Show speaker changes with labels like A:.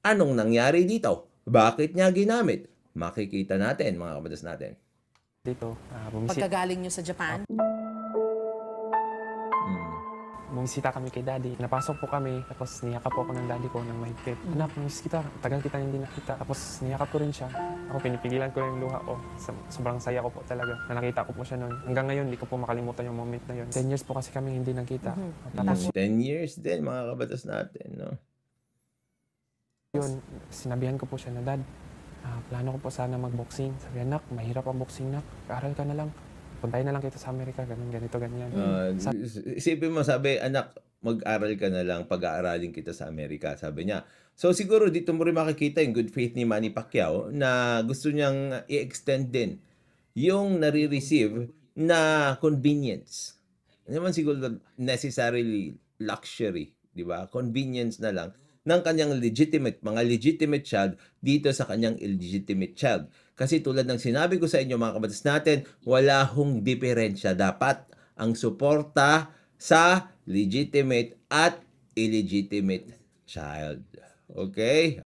A: Anong nangyari dito? Bakit niya ginamit? Makikita natin, mga kabatas natin.
B: Dito,
C: Pagkagaling nyo sa Japan?
B: bumisita kami kay daddy. Napasok po kami, tapos niyakap po ako ng daddy ko ng mahigpit. Anak, miss kita. Tagal kita hindi nakita. Tapos niyakap ko rin siya. Ako pinipigilan ko yung luha ko. Sobrang saya ko po talaga. Na nakita ko po siya noon. Hanggang ngayon, hindi ko po makalimutan yung moment na yun. 10 years po kasi kami hindi nagkita. Tapos
A: 10 years din, mga kabatas natin, no?
B: yun, sinabihan ko po siya na, Dad, plano ko po sana mag-boxing. Sabi, anak, mahirap ang boxing, nak. Aral ka na lang. Puntahin na lang kita sa Amerika, ganun, ganito, ganyan.
A: Isipin mo, sabi, anak, mag-aral ka na lang, pag-aaralin kita sa Amerika, sabi niya. So siguro dito mo rin makikita yung good faith ni Manny Pacquiao na gusto niyang i-extend din yung nare-receive na convenience. Hindi naman siguro necessarily luxury, di ba? Convenience na lang ng kanyang mga legitimate child dito sa kanyang illegitimate child. Kasi tulad ng sinabi ko sa inyo, mga kabatas natin, wala hong diferensya. Dapat ang suporta sa legitimate at illegitimate child. Okay?